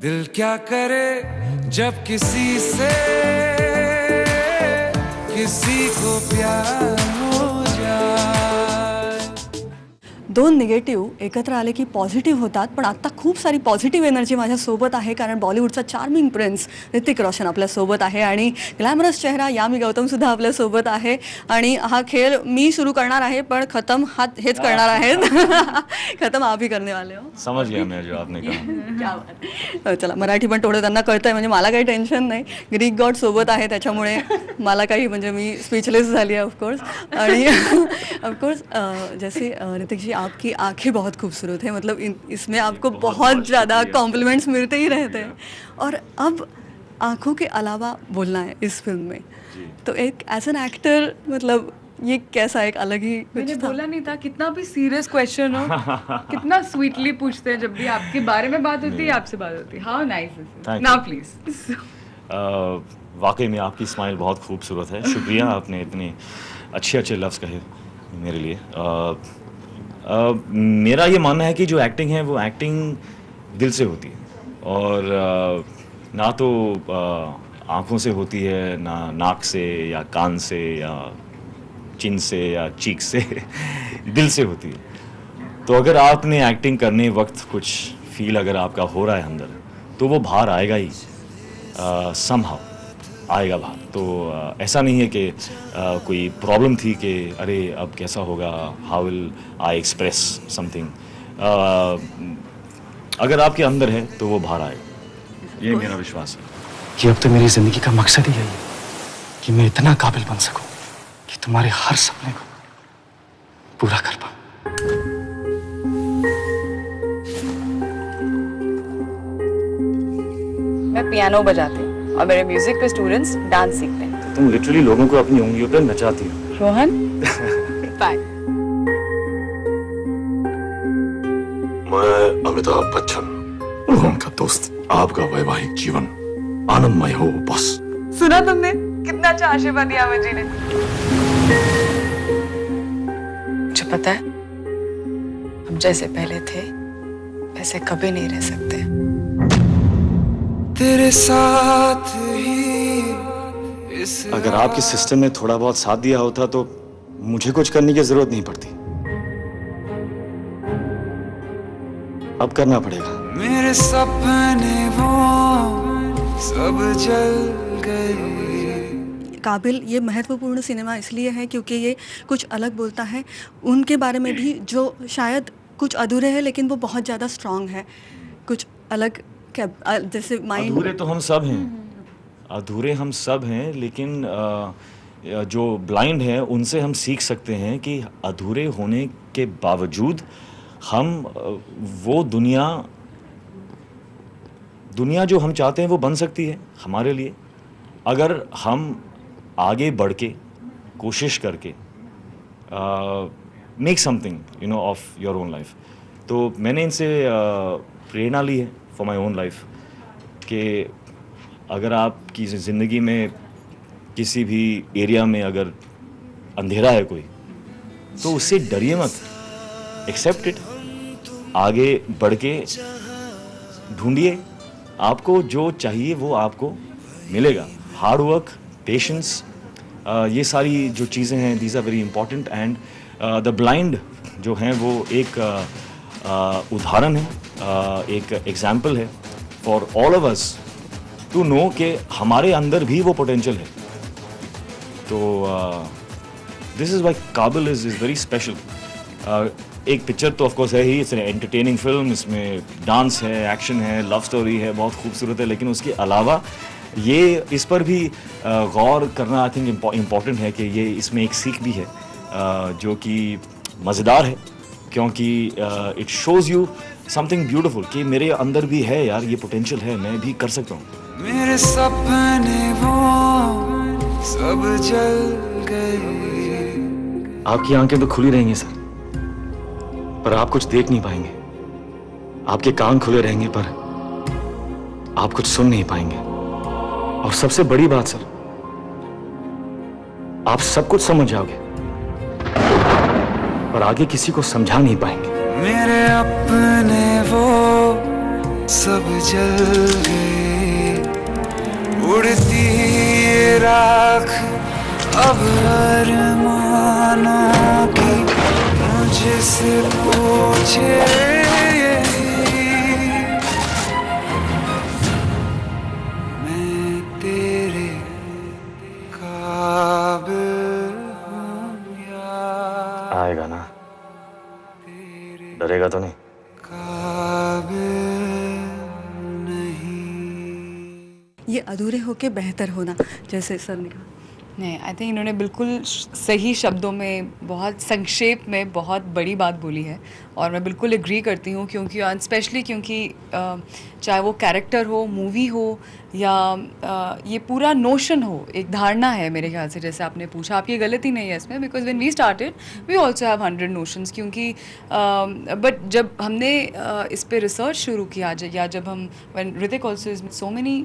दिल क्या करे जब किसी से किसी को प्यार हो जाए. दोन निगेटिव्ह एकत्र आले की पॉझिटिव्ह होतात. पण आत्ता खूप सारी पॉझिटिव्ह एनर्जी माझ्यासोबत आहे, कारण बॉलिवूडचा चार्मिंग प्रिन्स ऋतिक रोशन आपल्यासोबत आहे आणि ग्लॅमरस चेहरा यामी गौतमसुद्धा आपल्यासोबत आहे. आणि हा खेळ मी सुरू करणार आहे, पण खतम हेच करणार आहेत. खतम आप ही करने वाले हो. समझ गया मैं जो आपने कहा. क्या बात. चला, मराठी पण थोडं त्यांना कळतंय, म्हणजे मला काही टेन्शन नाही. ग्रीक गॉड सोबत आहे त्याच्यामुळे मला काही, म्हणजे मी स्पीचलेस झाली आहे ऑफकोर्स. आणि ऑफकोर्स जैसे ऋतिक जी, आपकी आंखें बहुत खूबसूरत है, मतलब इसमें आपको बहुत ज़्यादा कॉम्प्लीमेंट्स मिलते ही रहते हैं. और अब आंखों के अलावा बोलना है इस फिल्म में, तो एक एज एन एक्टर मतलब ये कैसा एक अलग ही कुछ मैंने था. बोला नहीं था, कितना भी सीरियस क्वेश्चन हो कितना स्वीटली पूछते हैं जब भी आपके बारे में बात होती है, आपसे बात होती है. How nice is it. Now please. वाकई में आपकी स्माइल बहुत खूबसूरत है. शुक्रिया, आपने इतने अच्छे अच्छे लफ्ज़ कहे मेरे लिए. मेरा ये मानना है कि जो एक्टिंग है वो एक्टिंग दिल से होती है, और ना तो आँखों से होती है, ना नाक से या कान से या चिन से या चीक से. दिल से होती है. तो अगर आपने एक्टिंग करने वक्त कुछ फील अगर आपका हो रहा है अंदर, तो वो बाहर आएगा ही. समहाउ आएगा बाहर. तो ऐसा नहीं है कि कोई प्रॉब्लम थी कि अरे अब कैसा होगा, how will I express something. अगर आपके अंदर है तो वो बाहर आएगा. ये मेरा विश्वास है. कि अब तो मेरी जिंदगी का मकसद ही यही है कि मैं इतना काबिल बन सकूं कि तुम्हारे हर सपने को पूरा कर पाऊं. मैं पियानो बजाती हूँ और मेरे म्यूजिक पे स्टूडेंट्स डांस सीखते हैं. तुम लिटरली लोगों को अपनी उंगलियों पर नचाती हो. रोहन बाय. मैं अमिताभ बच्चन, रोहन का दोस्त. आपका वैवाहिक जीवन आनंदमय हो बस. सुना तुमने कितना अच्छा आशीर्वाद दिया अमित जी ने. मुझे पता है हम जैसे पहले थे वैसे कभी नहीं रह सकते. तेरे साथ ही इस अगर आपके सिस्टम में थोड़ा बहुत साथ दिया होता तो मुझे कुछ करने की जरूरत नहीं पड़ती. अब करना पड़ेगा. मेरे सपने वो सब जल गए. काबिल ये महत्वपूर्ण सिनेमा इसलिए है क्योंकि ये कुछ अलग बोलता है उनके बारे में भी जो शायद कुछ अधूरे हैं, लेकिन वो बहुत ज़्यादा स्ट्रांग है. कुछ अलग जैसे माइंड. अधूरे तो हम सब हैं. अधूरे हम सब हैं, लेकिन जो ब्लाइंड हैं उनसे हम सीख सकते हैं कि अधूरे होने के बावजूद हम वो दुनिया जो हम चाहते हैं वो बन सकती है हमारे लिए, अगर हम आगे बढ़ के कोशिश करके make something of your own life. तो मैंने इनसे प्रेरणा ली है फॉर माई ओन लाइफ कि अगर आपकी ज़िंदगी में किसी भी एरिया में अगर अंधेरा है कोई, तो उससे डरिए मत. Accept it. आगे बढ़ के ढूंढिए. आपको जो चाहिए वो आपको मिलेगा. हार्ड वर्क, पेशेंस, ये सारी जो चीज़ें हैं, these are very important. And the blind जो हैं वो एक उदाहरण है, एक एग्जाम्पल है for all of us to know कि हमारे अंदर भी वो पोटेंशियल है. तो this is why Kaabil is very special. एक पिक्चर तो ऑफकोर्स है ही, इट्स एन एंटरटेनिंग फिल्म. इसमें डांस है, एक्शन है, लव स्टोरी है, बहुत खूबसूरत है. लेकिन उसके अलावा ये इस पर भी गौर करना आई थिंक इम्पॉर्टेंट है कि ये इसमें एक सीख भी है जो कि मज़ेदार है, क्योंकि it shows you something beautiful कि मेरे अंदर भी है यार, ये पोटेंशियल है, मैं भी कर सकता हूँ. मेरे सपने वो सब जल गए. आपकी आंखें तो खुली रहेंगी सर, पर आप कुछ देख नहीं पाएंगे. आपके कान खुले रहेंगे, पर आप कुछ सुन नहीं पाएंगे. और सबसे बड़ी बात सर, आप सब कुछ समझ जाओगे, पर आगे किसी को समझा नहीं पाएंगे. मेरे अपने वो सब जल गए। उड़ती ये राख अब अरमानों की मुझसे पूछे यही। मैं तेरे काबिल हूँ या आएगा ना? डरेगा तो नहीं? काबिल नहीं। ये अधूरे होके बेहतर होना, जैसे सर ने कहा। नहीं, आई थिंक इन्होंने बिल्कुल सही शब्दों में, बहुत संक्षेप में बहुत बड़ी बात बोली है और मैं बिल्कुल एग्री करती हूँ, क्योंकि स्पेशली क्योंकि चाहे वो कैरेक्टर हो, मूवी हो या ये पूरा नोशन हो, एक धारणा है मेरे ख्याल से, जैसे आपने पूछा, आपकी गलती नहीं है इसमें, because when we started we also have 100 notions, क्योंकि बट जब हमने इस पे रिसर्च शुरू किया या जब हम when Hrithik also is so many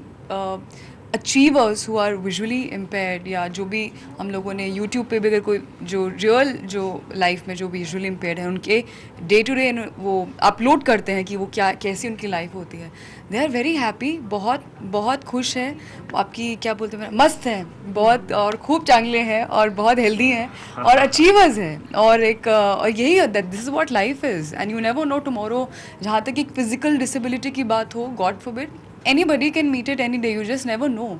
achievers who are visually impaired, या जो भी हम लोगों ने यूट्यूब पे भी अगर कोई जो रियल जो लाइफ में जो विजुअली इम्पेयर्ड है उनके डे टू डे वो अपलोड करते हैं कि वो क्या कैसी उनकी लाइफ होती है, दे आर वेरी हैप्पी, बहुत बहुत खुश हैं, आपकी क्या बोलते हैं, मस्त हैं बहुत, और खूब चांगले हैं और बहुत हेल्दी हैं और अचीवर्स हैं, और एक और यही this is what life is, and you never know tomorrow. जहाँ तक एक फिजिकल डिसेबिलिटी की बात हो, God forbid, anybody can meet it any day, you just never know,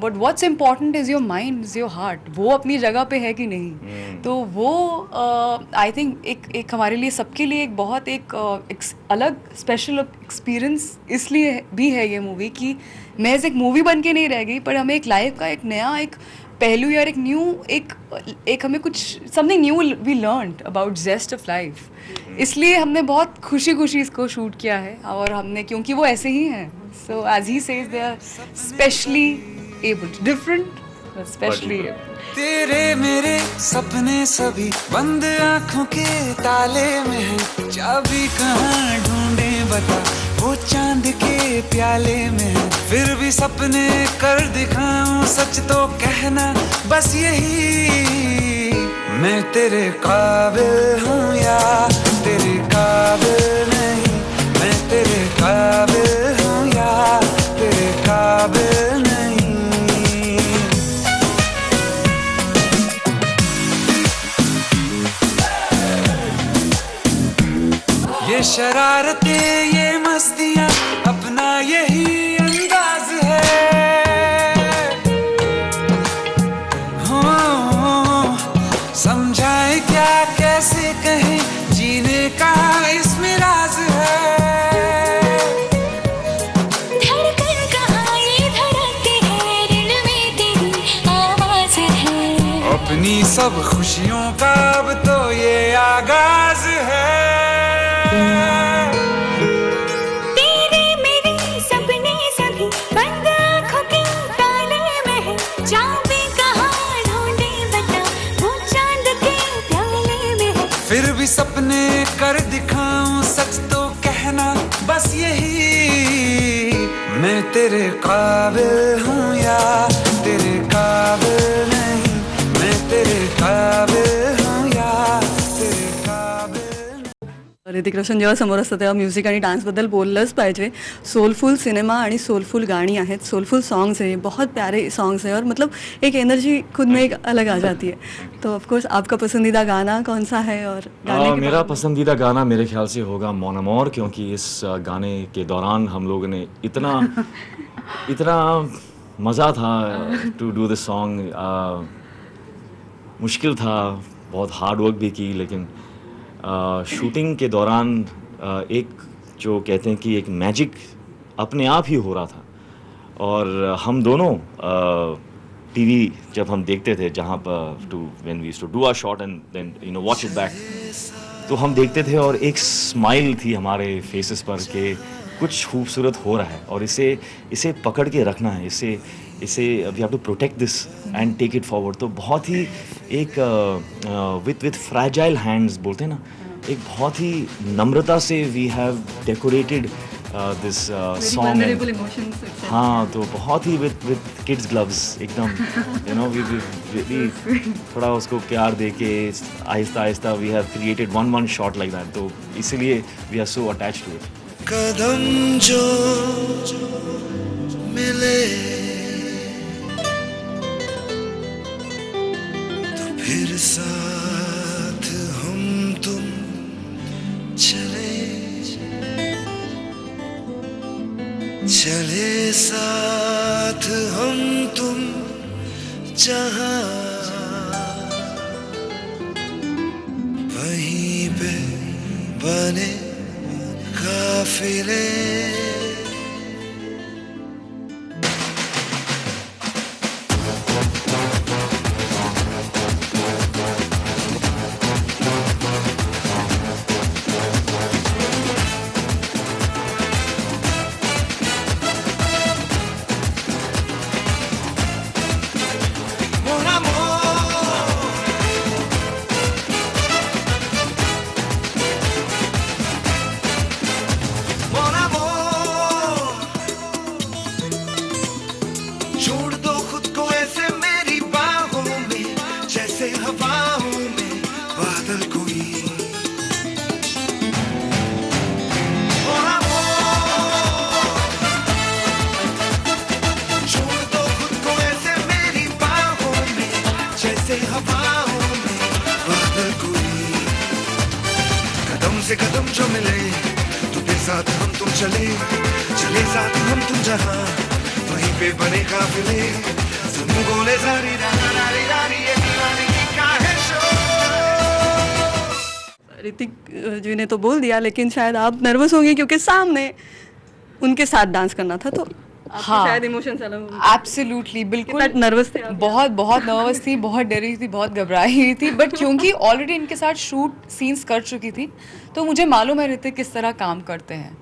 but what's important is your mind, is your heart, वो अपनी जगह पे है कि नहीं। तो वो आई थिंक एक हमारे लिए, सबके लिए एक बहुत एक अलग स्पेशल एक्सपीरियंस इसलिए भी है ये मूवी कि महज एक मूवी बन के नहीं रह गई, पर हमें एक लाइफ का एक नया एक पहलू या एक न्यू एक हमें कुछ something new we learned about zest of life, इसलिए हमने बहुत खुशी खुशी इसको शूट किया है, और हमने, क्योंकि वो ऐसे ही हैं, so as he says they are specially abled, different but specially abled. तेरे मेरे सपने सभी बंद आंखों के ताले में हैं, चाबी कहाँ ढूंढे बता, वो चांद के प्याले में है, फिर भी सपने कर दिखाऊं, सच तो कहना बस यही। मैं तेरे काबिल हूँ या तेरे काबिल नहीं, मैं तेरे काबिल हूँ या तेरे काबिल नहीं। ये शरारतें, ये मस्तियाँ, अपना यही अंदाज है। हो समझाए क्या, कैसे कहें, जीने का इसमें राज है। धड़कन कहाँ ये धड़कती है, दिल में तेरी आवाज है। अपनी सब खुशियों का अब तो ये आगाज है। तेरे मेरे सपने सभी बंद आँखों के ताले में है, चाबी कहाँ ढूंढे बता, वो चांद के प्याले में है, फिर भी सपने कर दिखाऊं, सच तो कहना बस यही। मैं तेरे काबिल हूँ या तेरे काबिल नहीं, मैं तेरे काबिल हूँ या तेरे काबिल। ऋतिक रोशन जेव्हा समोर असतं तेव्हा म्युझिक आणि डान्सबद्दल बोललंच पाहिजे। सोलफुल सिनेमा आणि सोलफुल गाणी आहेत, सोलफुल सॉन्ग्स है, बहुत प्यारे सॉन्ग्स हैं, और मतलब एक एनर्जी खुद में एक अलग आ जाती है। तो ऑफ कोर्स आपका पसंदीदा गाना कौन सा है? और गाने के मेरा पसंदीदा गाना मेरे ख्याल से होगा मौन अमोर, क्योंकि इस गाने के दौरान हम लोगों ने इतना मज़ा था टू डू दिस सॉन्ग। मुश्किल था, बहुत हार्ड वर्क भी की, लेकिन शूटिंग के दौरान एक जो कहते हैं कि एक मैजिक अपने आप ही हो रहा था। और हम दोनों टीवी जब हम देखते थे, जहाँ पर when we used to do our shot and then watch it back, तो हम देखते थे और एक स्माइल थी हमारे फेसेस पर कि कुछ खूबसूरत हो रहा है और इसे पकड़ के रखना है, इसे we have to protect this and take it forward. तो बहुत ही एक विथ फ्रैजाइल हैंड्स बोलते हैं ना, एक बहुत ही नम्रता से we have decorated this song. हाँ, तो बहुत ही विथ किड्स ग्लव्स एकदम वी थोड़ा उसको प्यार दे के आहिस्ता आहिस्ता we have created one shot like that. तो इसीलिए we are so attached to it. कदम जो मिले तो फिर साथ हम तुम चले चले साथ हम तुम जहां वहीं पे बने काफिले छोड़ दो खुद को ऐसे मेरी बाहों में जैसे हवाओं में बादल कोई छोड़ दो खुद को ऐसे मेरी बाहों में जैसे हवाओं में बादल कोई कदम से कदम जो मिले तो फिर साथ हम तुम चले चले साथ हम तुम जहां वहीं पे बने काफिले सुन बोले सारी रारी रारी ये दीवानी की काहे शो ऋतिक जी ने तो बोल दिया, लेकिन शायद आप नर्वस होंगे क्योंकि सामने उनके साथ डांस करना था, तो आपके हाँ। शायद इमोशंस अलग होंगे। एब्सोल्युटली, बिल्कुल नर्वस थे आप? बहुत बहुत नर्वस थी, बहुत डरी थी, बहुत घबराई हुई थी, बट क्योंकि ऑलरेडी इनके साथ शूट सीन्स कर चुकी थी तो मुझे मालूम है ऋतिक किस तरह काम करते हैं।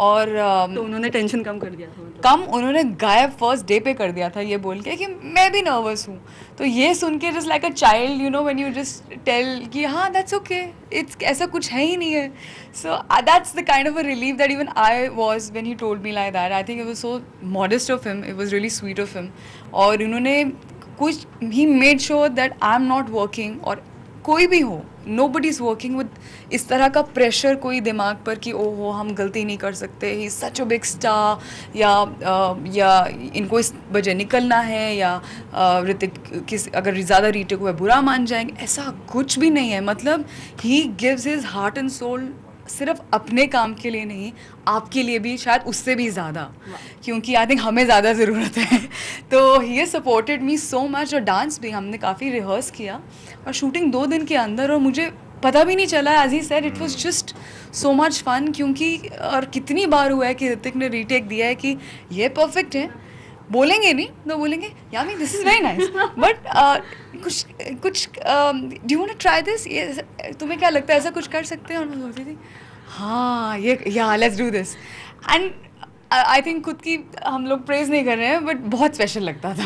और तो उन्होंने टेंशन कम कर दिया था मतलब। कम उन्होंने गायब फर्स्ट डे पे कर दिया था ये बोल के कि मैं भी नर्वस हूँ। तो ये सुन के just like a child you know when you just tell कि हाँ दैट्स ओके, इट्स ऐसा कुछ है ही नहीं है। So that's the kind of a relief that even I was when he told me like that. I think it was so modest of him, it was really sweet of him. और उन्होंने कुछ he made sure that I am not working, और कोई भी हो nobody is working with इस तरह का प्रेशर कोई दिमाग पर कि ओहो हम गलती नहीं कर सकते, ही सच अ बिग स्टार, या इनको इस वजह निकलना है, या ऋतिक किस अगर ज़्यादा रीटेक हुआ बुरा मान जाएंगे, ऐसा कुछ भी नहीं है। मतलब he gives his heart and soul सिर्फ अपने काम के लिए नहीं, आपके लिए भी, शायद उससे भी ज़्यादा, क्योंकि आई थिंक हमें ज़्यादा ज़रूरत है। तो he has supported me so much. और डांस भी हमने काफ़ी रिहर्स किया और शूटिंग 2 दिन के अंदर, और मुझे पता भी नहीं चला, as he said it was just so much fun. क्योंकि और कितनी बार हुआ है कि ऋतिक ने रीटेक दिया है कि ये परफेक्ट है, बोलेंगे नहीं तो बोलेंगे Yami this is very nice, but कुछ do you want to try this, ये तुम्हें क्या लगता है ऐसा कुछ कर सकते हैं? और मैं सोचती थी हाँ ये या let's do this. And I think खुद की हम लोग प्रेज नहीं कर रहे हैं, बट बहुत स्पेशल लगता था।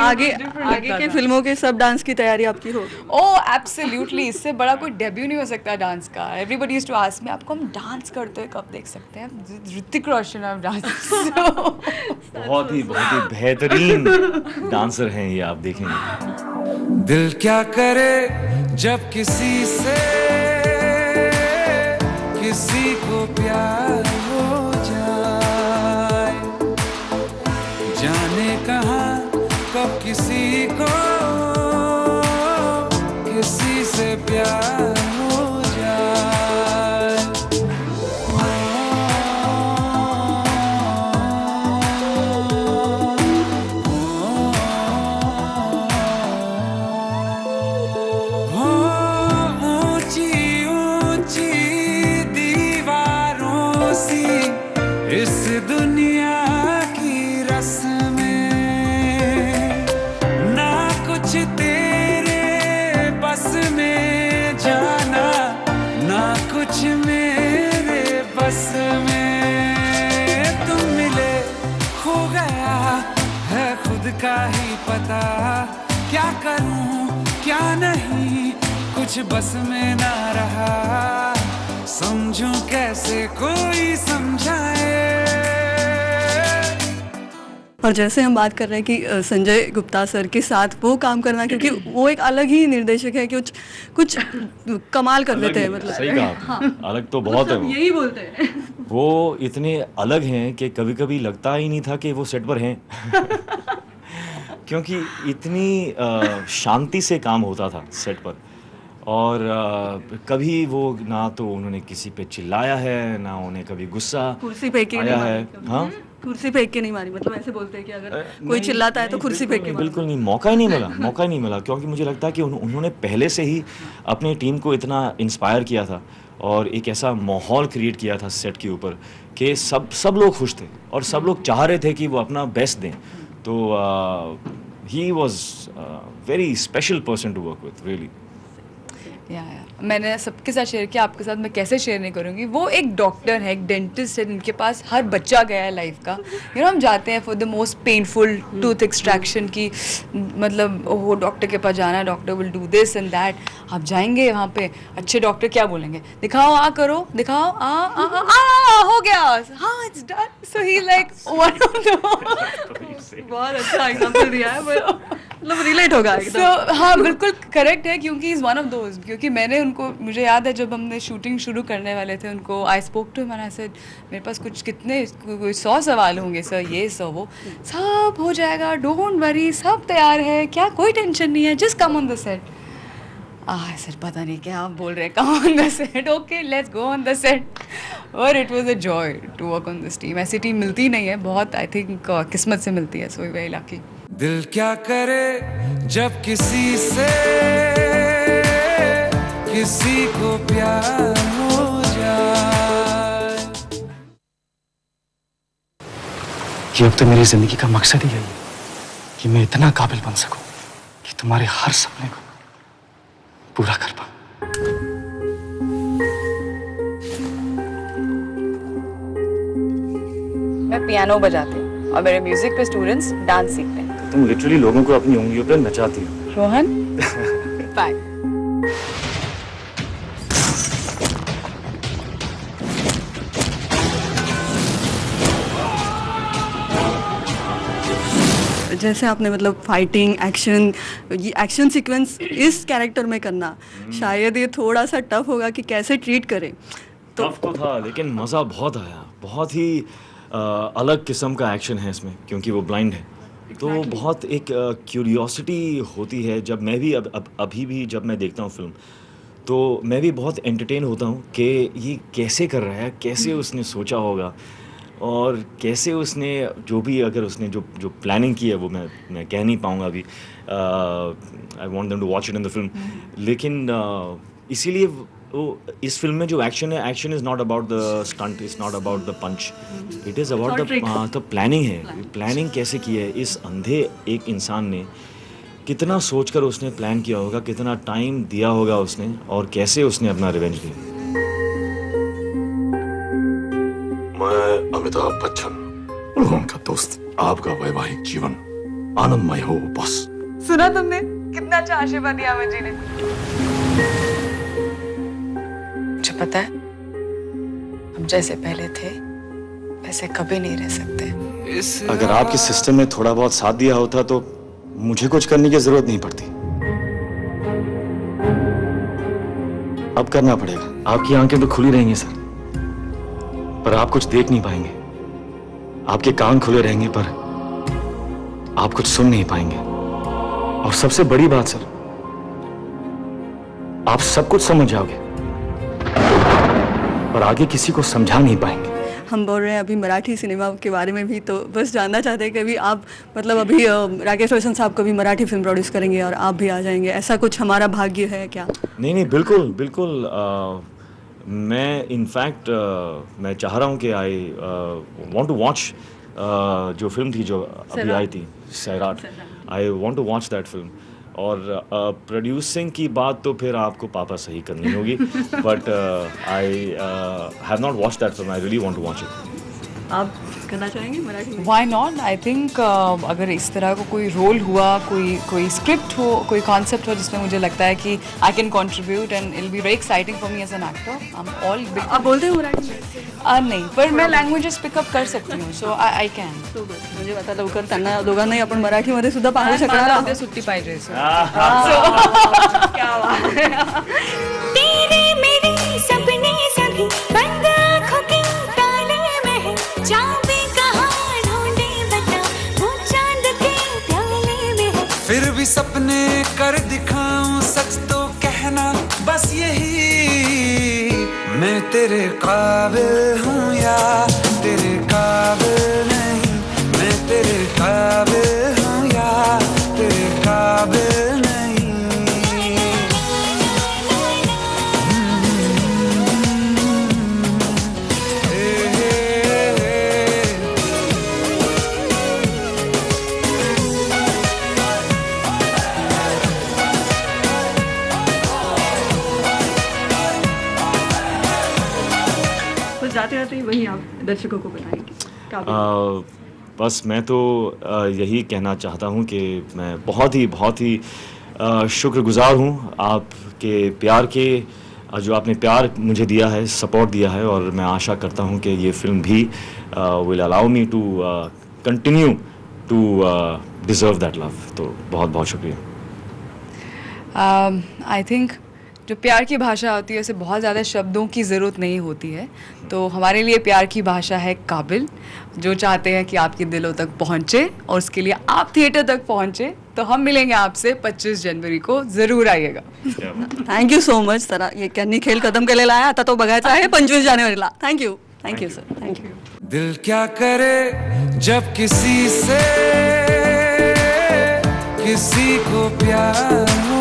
आगे के फिल्मों के सब डांस की तैयारी आपकी हो? ओह एब्सोल्युटली, इससे बड़ा कोई डेब्यू नहीं हो सकता डांस का। Everybody used to ask me आपको हम डांस करते हुए कब देख सकते हैं? Hrithik Roshan of dance. बहुत ही बेहतरीन डांसर हैं ये, आप देखेंगे। दिल क्या करे जब किसी से किसी को प्यार हो जाए, जाने कहाँ कब किसी को किसी से प्यार हो जाए। ऊंची ऊंची दीवारों सी इस दुनिया की रस्में, ना कुछ तेरे बस में जाना, ना कुछ मेरे बस में। तुम मिले खो गया है खुद का ही पता, क्या करूं क्या नहीं कुछ बस में ना रहा, समझूं कैसे कोई समझाए। और जैसे हम बात कर रहे हैं कि संजय गुप्ता सर के साथ वो काम करना, क्योंकि वो एक अलग ही निर्देशक है, कुछ कमाल कर लेते हैं। मतलब सही कहा आपने। अलग तो बहुत है वो। यही बोलते हैं वो इतने अलग हैं कि कभी कभी लगता ही नहीं था कि वो सेट पर हैं क्योंकि इतनी शांति से काम होता था सेट पर। और कभी वो ना तो उन्होंने किसी पे चिल्लाया है, ना उन्हें कभी गुस्सा कुर्सी फेंक के आया नहीं है। मारी कभी? हाँ, कुर्सी फेंक के नहीं मारी, मतलब ऐसे बोलते हैं कि अगर कोई नहीं, चिल्लाता है तो नहीं, कुर्सी बिल्कुल फेंक के नहीं, मारो। बिल्कुल नहीं, मौका ही नहीं मिला, मौका ही नहीं मिला, क्योंकि मुझे लगता है कि उन्होंने पहले से ही अपनी टीम को इतना इंस्पायर किया था और एक ऐसा माहौल क्रिएट किया था सेट के ऊपर कि सब लोग खुश थे और सब लोग चाह रहे थे कि वो अपना बेस्ट दें। तो he was very special person to work with, really. या मैंने सबके साथ शेयर किया, आपके साथ मैं कैसे शेयर नहीं करूँगी। वो एक डॉक्टर है, एक डेंटिस्ट है, जिनके पास हर बच्चा गया है लाइफ का। हम जाते हैं for the most painful tooth extraction की, मतलब वो डॉक्टर के पास जाना है, doctor will do this and that. आप जाएंगे वहाँ पे, अच्छे डॉक्टर क्या बोलेंगे, दिखाओ, करो, दिखाओ, हो गया, हाँ it's done. So he like one of the बहुत अच्छा एग्जांपल दिया है, मतलब रिलेट होगा एकदम। So, हाँ बिल्कुल करेक्ट है, क्योंकि इज़ वन ऑफ दोज। क्योंकि मैंने उनको, मुझे याद है जब हमने शूटिंग शुरू करने वाले थे, उनको आई स्पोक टू मैंने ऐसे, मेरे पास कुछ कितने कोई 100 सवाल होंगे सर, ये सब वो सब हो जाएगा, डोंट वरी, सब तैयार है, क्या कोई टेंशन नहीं है, just come on the set. Sir पता नहीं क्या आप बोल रहे हैं, come on the set, okay let's go on the set. और it was a joy to work on this team. ऐसी टीम मिलती नहीं है, बहुत आई थिंक किस्मत से मिलती है, सो वेरी लकी। दिल क्या करे जब किसी से किसी को प्यार हो जाए। कि अब तो मेरी जिंदगी का मकसद ही यही है कि मैं इतना काबिल बन सकूं कि तुम्हारे हर सपने को पूरा कर पाऊं। मैं पियानो बजाती हूँ और मेरे म्यूजिक पे स्टूडेंट्स डांस सीखते हैं। तुम लिटरली लोगों को अपनी उंगलियों पर नचाती हो। रोहन बाय। जैसे आपने मतलब फाइटिंग एक्शन, ये एक्शन सीक्वेंस इस कैरेक्टर में करना, शायद ये थोड़ा सा टफ होगा कि कैसे ट्रीट करें। टफ तो था, लेकिन मज़ा बहुत आया। बहुत ही अलग किस्म का एक्शन है इसमें, क्योंकि वो ब्लाइंड है। तो बहुत एक क्यूरियोसिटी होती है। जब मैं भी अभी भी जब मैं देखता हूँ फिल्म, तो मैं भी बहुत एंटरटेन होता हूँ कि ये कैसे कर रहा है, कैसे उसने सोचा होगा और कैसे उसने जो भी, अगर उसने जो प्लानिंग की है वो मैं कह नहीं पाऊँगा अभी। I want them to watch it in the film. लेकिन इसीलिए वो इस फिल्म में जो एक्शन है, action is not about the stunt, is not about the punch, it is about the planning है। प्लानिंग कैसे की है इस अंधे एक इंसान ने, कितना सोचकर उसने प्लान किया होगा, कितना टाइम दिया होगा उसने, और कैसे उसने अपना रिवेंज लिया। मैं अमिताभ बच्चन, रोहन का दोस्त। आपका वैवाहिक जीवन आनंदमय हो बस। सुना तुमने कितना अच्छा आशीर्वाद दिया अमित जी ने। मुझे पता है हम जैसे पहले थे वैसे कभी नहीं रह सकते। अगर आपके सिस्टम में थोड़ा बहुत साथ दिया होता तो मुझे कुछ करने की जरूरत नहीं पड़ती। अब करना पड़ेगा। आपकी आंखें तो खुली रहेंगी सर, पर आप कुछ देख नहीं पाएंगे। आपके कान खुले रहेंगे, पर आप कुछ सुन नहीं पाएंगे। और सबसे बड़ी बात सर, आप सब कुछ समझ जाओगे, पर आगे किसी को समझा नहीं पाएंगे। हम बोल रहे हैं अभी मराठी सिनेमा के बारे में भी, तो बस जानना चाहते हैं कि अभी आप मतलब अभी राकेश रोशन साहब कभी मराठी फिल्म प्रोड्यूस करेंगे और आप भी आ जाएंगे, ऐसा कुछ हमारा भाग्य है क्या? नहीं, बिल्कुल बिल्कुल। मैं इनफैक्ट मैं चाह रहा हूँ कि आई वांट टू वॉच जो फिल्म थी जो अभी आई थी, Sairat. I want to watch that film. और प्रोड्यूसिंग की बात तो फिर आपको पापा सही करनी होगी, but I have not watch that film. I really want to watch it. आप करना चाहेंगे मराठी में? Why not. आई थिंक अगर इस तरह का कोई रोल हुआ, कोई स्क्रिप्ट हो, कोई कॉन्सेप्ट हो जिसमें मुझे लगता है कि I can contribute and it will be very exciting for me as an actor. I am all आप बोलते हैं मराठी में? नहीं, पर मैं लँग्वेजेस पिकअप कर सकती हूँ, सो आई कॅन. म्हणजे आता लवकर त्यांना दोघांनाही आपण मराठीमध्ये सुद्धा पाहू शकणार आहोत. सुट्टी पाहिजे. तेरे मेरे सपने सभी बंद आँखों के ताले चाबी कहाँ ढूंढे बता, वो चांद के प्याले में है। फिर भी सपने कर दिखाऊं, सच तो कहना बस यही, मैं तेरे काबिल हूँ या तेरे काबिल नहीं, मैं तेरे काबिल हूँ या तेरे काबिल नहीं। तो जाते जाते ही वही आप दर्शकों को बताएंगे काबिल। बस मैं तो यही कहना चाहता हूँ कि मैं बहुत ही शुक्रगुजार हूँ आपके प्यार के, जो आपने प्यार मुझे दिया है, सपोर्ट दिया है, और मैं आशा करता हूँ कि ये फिल्म भी will allow me to continue to deserve that love. तो बहुत बहुत शुक्रिया। आई थिंक जो प्यार की भाषा होती है उसे बहुत ज़्यादा शब्दों की ज़रूरत नहीं होती है, तो हमारे लिए प्यार की भाषा है काबिल, जो चाहते हैं कि आपके दिलों तक पहुँचे और उसके लिए आप थिएटर तक पहुँचे। तो हम मिलेंगे आपसे 25 जनवरी को, ज़रूर आइएगा। थँक्यू सो मच सर, यांनी खेळ कदम केलेला आहे, आता तो बघायचा आहे 25 जानेवारीला। Thank you sir, thank you. दिल क्या करे जब किसी से किसी को प्यार हो,